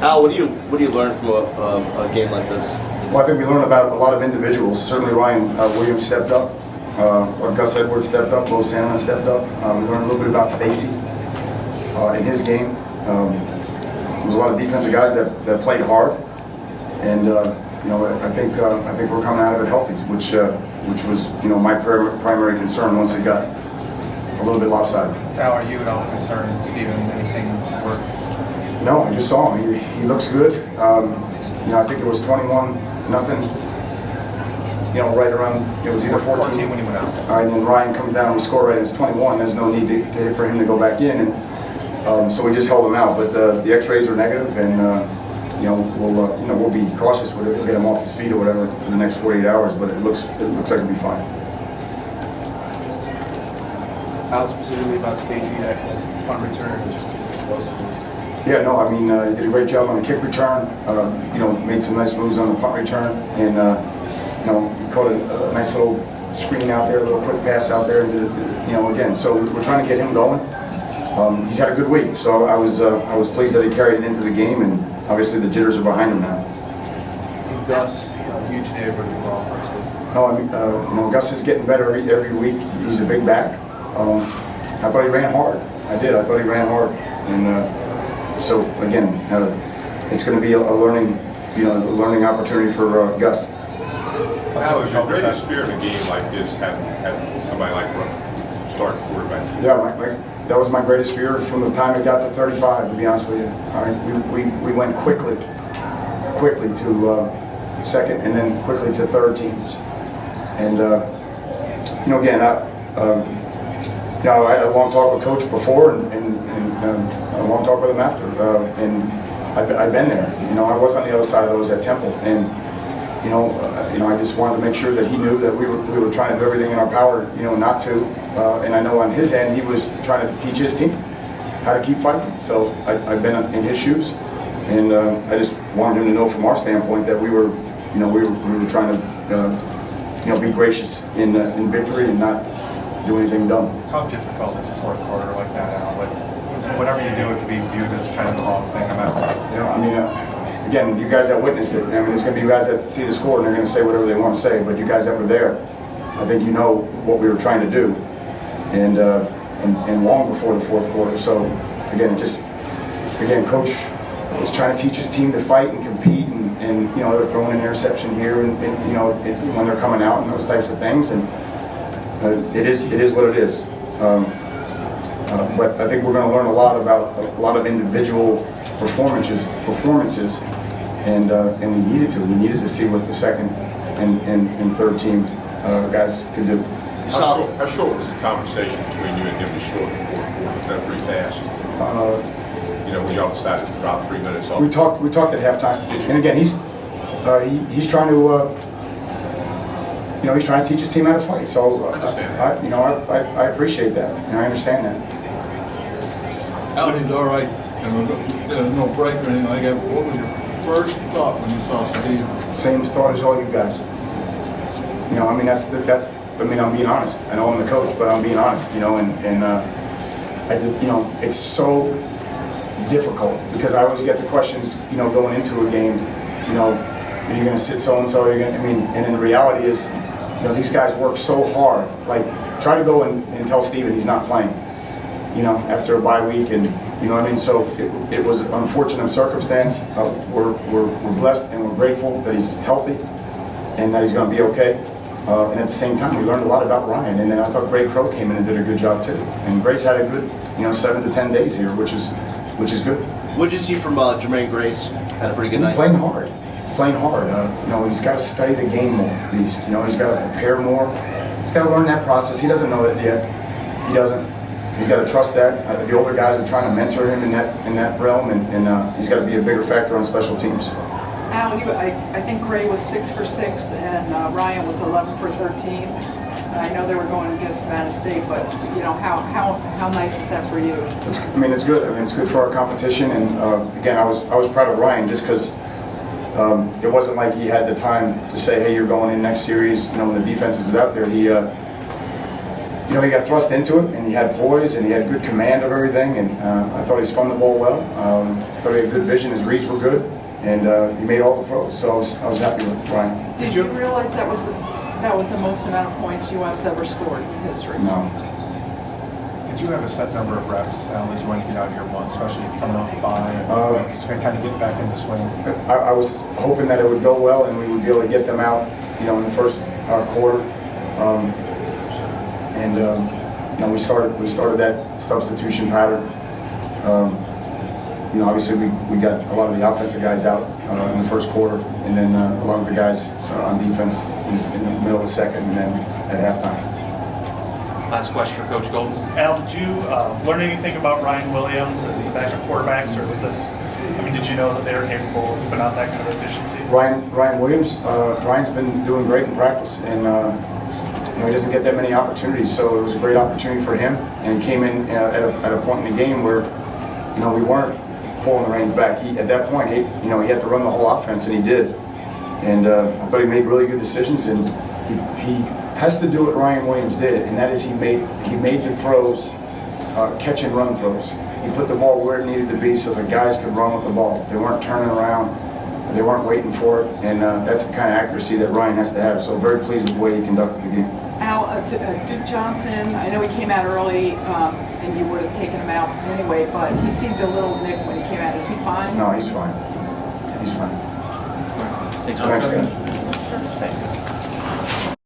Al, what do you learn from a game like this? Well, I think we learned about a lot of individuals. Certainly Ryan Williams stepped up. Gus Edwards stepped up. Bo Sandlin stepped up. We learned a little bit about Stacy in his game. There was a lot of defensive guys that played hard, and I think we're coming out of it healthy, which was my primary concern once it got a little bit lopsided. How are you at all concerned, Stephen? Anything work? No, I just saw him. He looks good. I think it was 21-0. Right around, it was either 14 when he went out. And then Ryan comes down and we score right, and it's 21. There's no need for him to go back in, and so we just held him out. But the X-rays are negative, and we'll be cautious with it. We'll get him off his feet or whatever for the next 48 hours. But it looks like it'll be fine. How specifically about Stacy, that punt return, just explosiveness? Yeah, no, I mean, he did a great job on the kick return. Made some nice moves on the punt return, and he caught a nice little screen out there, a little quick pass out there, and did it, again. So we're trying to get him going. He's had a good week, so I was pleased that he carried it into the game, and obviously the jitters are behind him now. Gus, huge day for the ball, obviously. No, I mean, Gus is getting better every week. He's a big back. I thought he ran hard. I thought he ran hard, and so again, it's going to be a learning opportunity for Gus. How was your greatest fear in a game like this, having somebody like start quarterback? Yeah, that was my greatest fear from the time it got to 35. To be honest with you, we went quickly to second, and then quickly to third teams, and again, I had a long talk with Coach before, and a long talk with him after, and I've been there. I was on the other side of those at Temple, and I just wanted to make sure that he knew that we were trying to do everything in our power, not to. And I know on his end, he was trying to teach his team how to keep fighting. So I've been in his shoes, and I just wanted him to know from our standpoint that we were trying to, be gracious in victory and not do anything dumb. How difficult is a fourth quarter like that, Al? Whatever you do, it could be viewed as kind of the wrong thing about it. Yeah, I mean, again, you guys that witnessed it, I mean, there's going to be you guys that see the score and they're going to say whatever they want to say, but you guys that were there, I think you know what we were trying to do, and long before the fourth quarter. So, again, Coach is trying to teach his team to fight and compete, and they're throwing an interception here, and when they're coming out and those types of things, and it is what it is. But I think we're going to learn a lot about a lot of individual performances, and we needed to. We needed to see what the second and third team guys could do. How short was the conversation between you and him? Was short in the fourth quarter? Was that pretty fast? When y'all decided to drop 3 minutes off. We talked at halftime, and again, he's trying to. He's trying to teach his team how to fight. So I appreciate that, and I understand that. Everything's all right, and there's no break or anything like that. What was your first thought when you saw Steve? Same thought as all you guys. I mean, I'm being honest. I know I'm the coach, but I'm being honest. I just, it's so difficult because I always get the questions, going into a game, are you going to sit so and so? And then the reality is, these guys work so hard. Like, try to go and tell Steven he's not playing, after a bye week, and So it was an unfortunate circumstance. We're blessed and we're grateful that he's healthy and that he's going to be okay. And at the same time, we learned a lot about Ryan. And then I thought Gray Crow came in and did a good job too. And Grace had a good, 7 to 10 days here, which is good. What did you see from Jermaine Grace? Had a pretty good night. Playing hard. He's got to study the game more, at least. He's got to prepare more. He's got to learn that process. He doesn't know it yet. He doesn't. He's got to trust that. The older guys are trying to mentor him in that realm, and he's got to be a bigger factor on special teams. Al, I think Gray was 6 for 6, and Ryan was 11 for 13. I know they were going against Savannah State, but how nice is that for you? It's good. It's good for our competition, and again, I was proud of Ryan just because it wasn't like he had the time to say, "Hey, you're going in next series." When the defense was out there, he you know, he got thrust into it, and he had poise, and he had good command of everything, and I thought he spun the ball well. Thought he had good vision, his reads were good, and he made all the throws, so I was happy with Ryan. Did you realize that was the most amount of points UM's ever scored in history? No. Did you have a set number of reps, Al, that you wanted to get out of year one, especially coming off the bye and kind of get back in the swing? I was hoping that it would go well, and we would be able to get them out, you know, in the first quarter. You know, we started that substitution pattern. You know, obviously we got a lot of the offensive guys out in the first quarter, and then a lot of the guys on defense in the middle of the second, and then at halftime. Last question for Coach Golden. Al, did you learn anything about Ryan Williams and the backup quarterbacks, or was this, I mean, did you know that they were capable of putting out that kind of efficiency? Ryan Williams, Ryan's been doing great in practice, and you know, he doesn't get that many opportunities, so it was a great opportunity for him, and he came in at a point in the game where, you know, we weren't pulling the reins back. At that point, you know, he had to run the whole offense, and he did. And I thought he made really good decisions, and he has to do what Ryan Williams did, and that is he made the throws, catch and run throws. He put the ball where it needed to be so the guys could run with the ball. They weren't turning around, they weren't waiting for it, and that's the kind of accuracy that Ryan has to have. So very pleased with the way he conducted the game. Al, Duke Johnson, I know he came out early, and you would have taken him out anyway, but he seemed a little nick when he came out. Is he fine? No, he's fine. He's fine. Thanks, Thanks, guys. Thank you.